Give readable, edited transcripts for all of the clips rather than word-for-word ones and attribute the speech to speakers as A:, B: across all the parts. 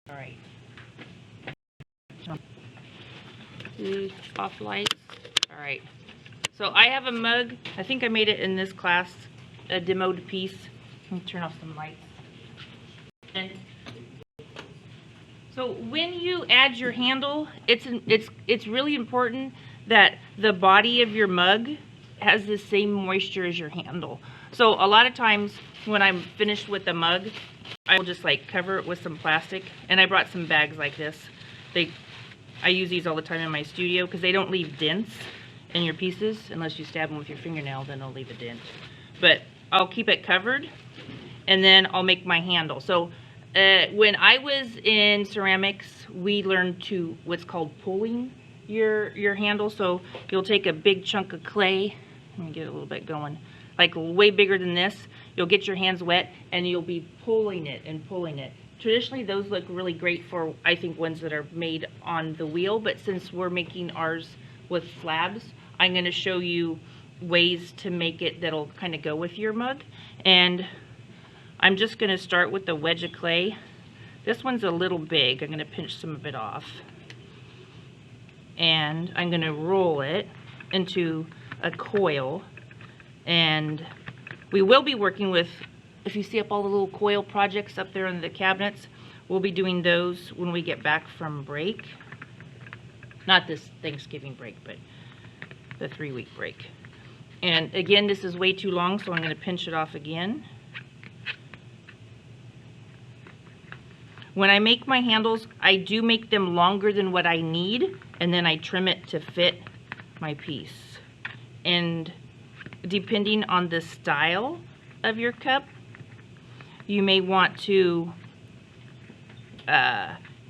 A: All right. Off lights. All right. So I have a mug. I think I made it in this class, a demoed piece. Let me turn off some lights. And so when you add your handle, it's really important that the body of your mug has the same moisture as your handle. So a lot of times when I'm finished with the mug, I will just like cover it with some plastic. And I brought some bags like this. I use these all the time in my studio because they don't leave dents in your pieces. Unless you stab them with your fingernail, then they'll leave a dent. But I'll keep it covered, and then I'll make my handle. So when I was in ceramics, we learned what's called pulling your handle. So you'll take a big chunk of clay. Let me get a little bit going. Like way bigger than this. You'll get your hands wet, and you'll be pulling it and pulling it. Traditionally, those look really great for, I think, ones that are made on the wheel. But since we're making ours with slabs, I'm going to show you ways to make it that'll kind of go with your mug. And I'm just going to start with the wedge of clay. This one's a little big. I'm going to pinch some of it off. And I'm going to roll it into a coil. And we will be working with, if you see up all the little coil projects up there in the cabinets, we'll be doing those when we get back from break. Not this Thanksgiving break, but the 3-week break. And again, this is way too long, so I'm going to pinch it off again. When I make my handles, I do make them longer than what I need, and then I trim it to fit my piece. And depending on the style of your cup, you may want to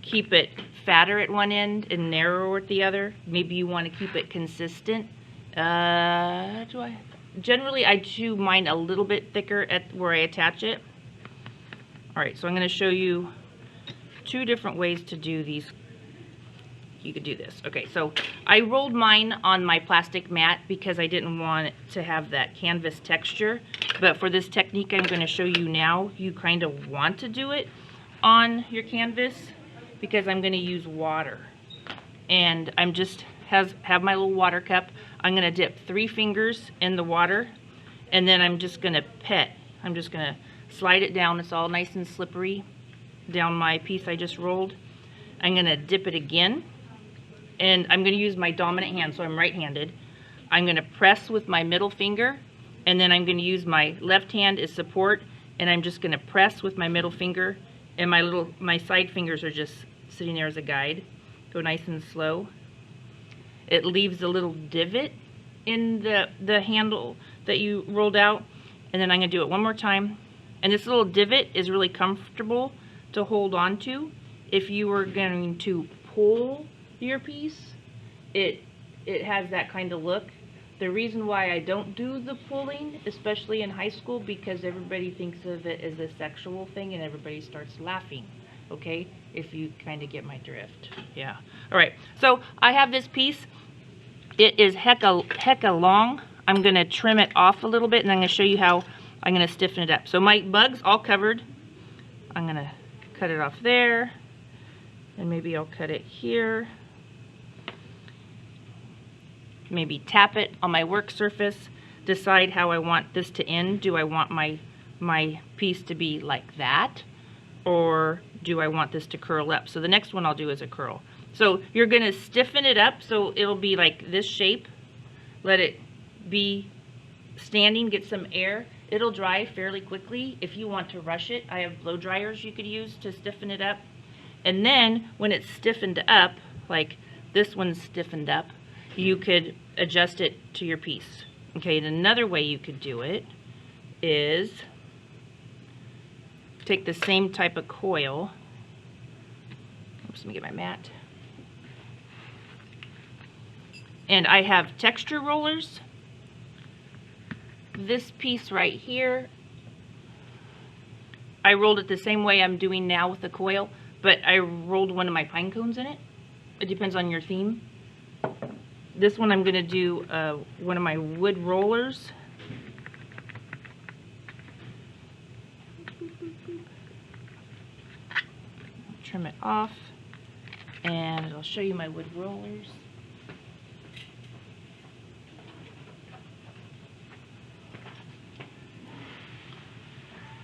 A: keep it fatter at one end and narrower at the other. Maybe you want to keep it consistent. Generally, I do mine a little bit thicker at where I attach it. All right, so I'm going to show you 2 different ways to do these. You could do this. Okay, so I rolled mine on my plastic mat because I didn't want it to have that canvas texture. But for this technique I'm going to show you now, you kind of want to do it on your canvas because I'm going to use water. And I'm just have my little water cup. I'm going to dip 3 fingers in the water, and then I'm just going to pet. I'm just going to slide it down. It's all nice and slippery down my piece I just rolled. I'm going to dip it again. And I'm going to use my dominant hand, so I'm right-handed. I'm going to press with my middle finger, and then I'm going to use my left hand as support, and I'm just going to press with my middle finger, and my side fingers are just sitting there as a guide. Go nice and slow. It leaves a little divot in the handle that you rolled out, and then I'm going to do it one more time. And this little divot is really comfortable to hold on to. If you were going to pull your piece, it has that kind of look. The reason why I don't do the pulling, especially in high school, because everybody thinks of it as a sexual thing and everybody starts laughing. Okay, if you kind of get my drift. Yeah. All right, so I have this piece. It is hecka long. I'm going to trim it off a little bit, and I'm going to show you how I'm going to stiffen it up. So my mug's all covered. I'm going to cut it off there, and maybe I'll cut it here. Maybe tap it on my work surface. Decide how I want this to end. Do I want my piece to be like that, or do I want this to curl up? So the next one I'll do is a curl. So you're going to stiffen it up so it'll be like this shape. Let it be standing, get some air. It'll dry fairly quickly. If you want to rush it, I have blow dryers you could use to stiffen it up. And then when it's stiffened up, like this one's stiffened up, you could adjust it to your piece. Okay, and another way you could do it is take the same type of coil. Oops, let me get my mat. And I have texture rollers. This piece right here, I rolled it the same way I'm doing now with the coil, but I rolled one of my pine cones in it. It depends on your theme. This one I'm going to do one of my wood rollers. trim it off, and I'll show you my wood rollers.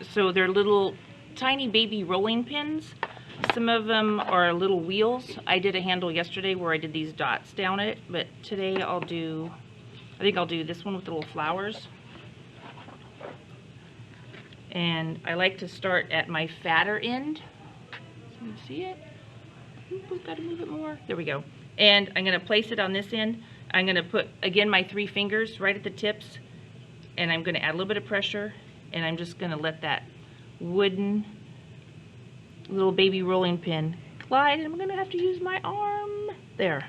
A: So they're little tiny baby rolling pins. Some of them are little wheels. I did a handle yesterday where I did these dots down it, but today I think I'll do this one with the little flowers. And I like to start at my fatter end. Can you see it? Oop, gotta move it more. There we go. And I'm gonna place it on this end. I'm gonna put, again, my 3 fingers right at the tips, and I'm gonna add a little bit of pressure, and I'm just gonna let that wooden little baby rolling pin glide. I'm gonna have to use my arm. There.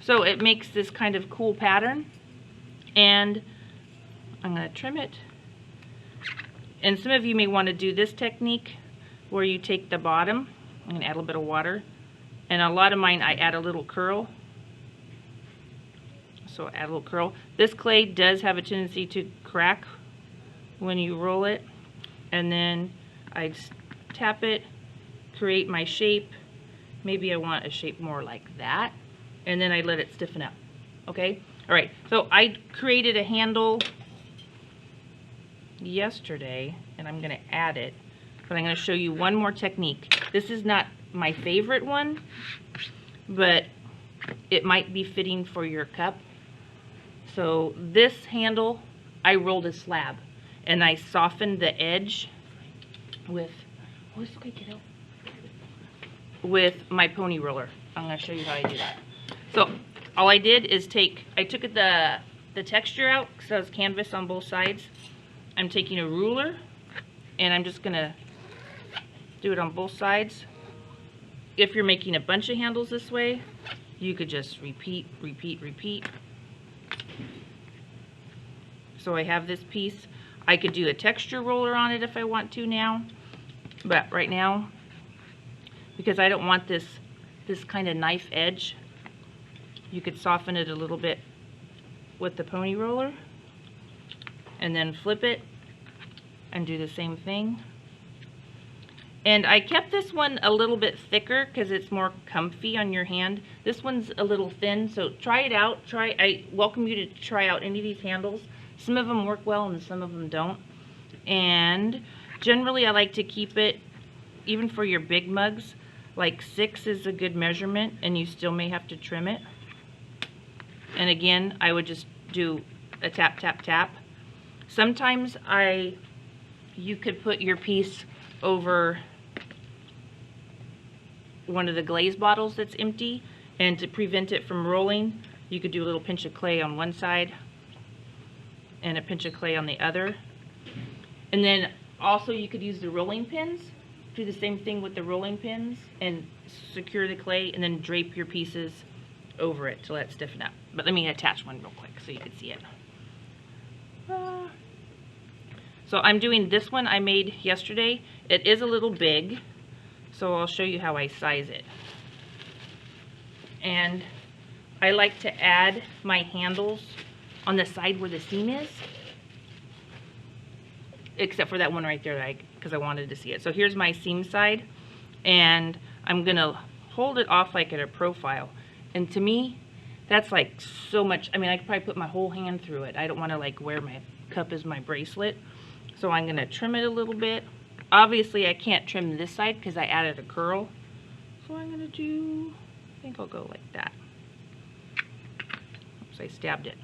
A: So it makes this kind of cool pattern, and I'm gonna trim it. And some of you may want to do this technique where you take the bottom, I'm gonna add a little bit of water, and a lot of mine I add a little curl. So add a little curl. This clay does have a tendency to crack when you roll it, and then I just tap it, create my shape. Maybe I want a shape more like that, and then I let it stiffen up. Okay? All right, so I created a handle yesterday, and I'm going to add it, but I'm going to show you one more technique. This is not my favorite one, but it might be fitting for your cup. So this handle, I rolled a slab, and I softened the edge with, with my pony roller. I'm going to show you how I do that. So all I did is I took the texture out because it was canvas on both sides. I'm taking a ruler, and I'm just going to do it on both sides. If you're making a bunch of handles this way, you could just repeat, repeat, repeat. So I have this piece. I could do a texture roller on it if I want to now, but right now, because I don't want this kind of knife edge, you could soften it a little bit with the pony roller, and then flip it and do the same thing. And I kept this one a little bit thicker because it's more comfy on your hand. This one's a little thin, so try it out. I welcome you to try out any of these handles. Some of them work well and some of them don't. And generally I like to keep it, even for your big mugs, like 6 is a good measurement, and you still may have to trim it. And again, I would just do a tap, tap, tap. Sometimes you could put your piece over one of the glaze bottles that's empty, and to prevent it from rolling, you could do a little pinch of clay on one side and a pinch of clay on the other. And then also you could use the rolling pins. Do the same thing with the rolling pins and secure the clay, and then drape your pieces over it to let it stiffen up. But let me attach one real quick so you can see it. So I'm doing this one I made yesterday. It is a little big, so I'll show you how I size it. And I like to add my handles on the side where the seam is, except for that one right there, because I wanted to see it. So here's my seam side, and I'm gonna hold it off like at a profile. And to me, that's like so much. I mean, I could probably put my whole hand through it. I don't want to like wear my cup as my bracelet. So I'm going to trim it a little bit. Obviously, I can't trim this side because I added a curl. So I'm going to I think I'll go like that. Oops, I stabbed it.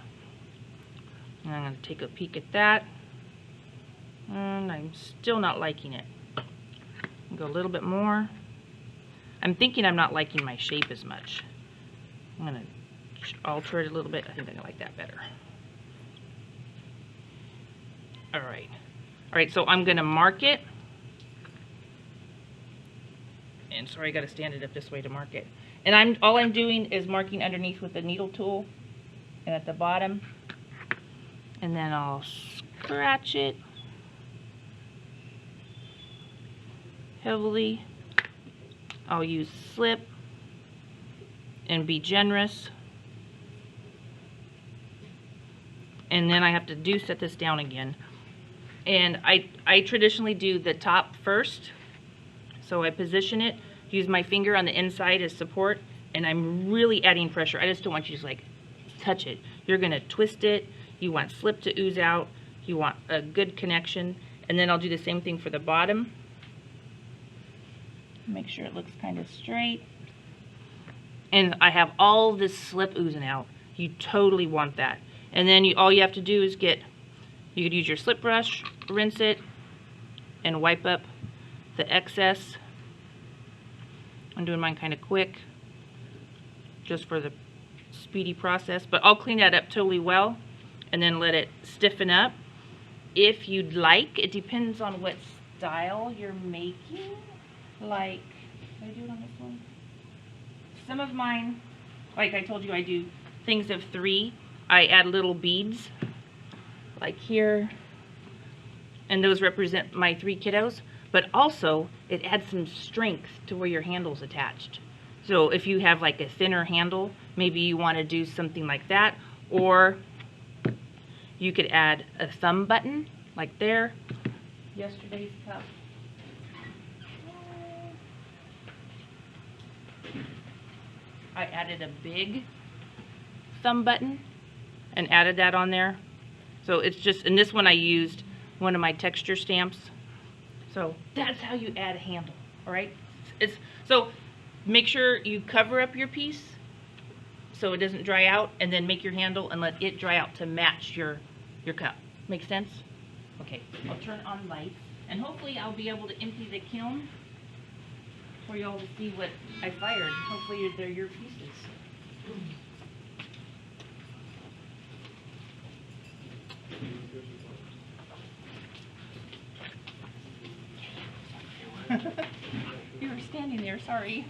A: And I'm going to take a peek at that. And I'm still not liking it. I'll go a little bit more. I'm thinking I'm not liking my shape as much. I'm going to alter it a little bit. I think I like that better. Alright. Alright, so I'm going to mark it. And sorry, I got to stand it up this way to mark it. And all I'm doing is marking underneath with the needle tool and at the bottom. And then I'll scratch it heavily. I'll use slip and be generous. And then I have to set this down again. And I traditionally do the top first. So I position it, use my finger on the inside as support, and I'm really adding pressure. I just don't want you to just like touch it. You're going to twist it. You want slip to ooze out. You want a good connection. And then I'll do the same thing for the bottom. Make sure it looks kind of straight. And I have all this slip oozing out. You totally want that. And then all you have to do is you could use your slip brush, rinse it, and wipe up the excess. I'm doing mine kind of quick, just for the speedy process. But I'll clean that up totally well, and then let it stiffen up. If you'd like, it depends on what style you're making. Like, did I do it on this one? Some of mine, like I told you, I do things of 3. I add little beads, like here, and those represent my 3 kiddos. But also, it adds some strength to where your handle's attached. So if you have like a thinner handle, maybe you want to do something like that. Or you could add a thumb button, like there. Yesterday's cup. I added a big thumb button and added that on there. So it's just, in this one I used one of my texture stamps. So that's how you add a handle, all right? So make sure you cover up your piece so it doesn't dry out, and then make your handle and let it dry out to match your cup. Make sense? Okay, I'll turn on lights, and hopefully I'll be able to empty the kiln for y'all to see what I fired. Hopefully they're your pieces. You were standing there, sorry.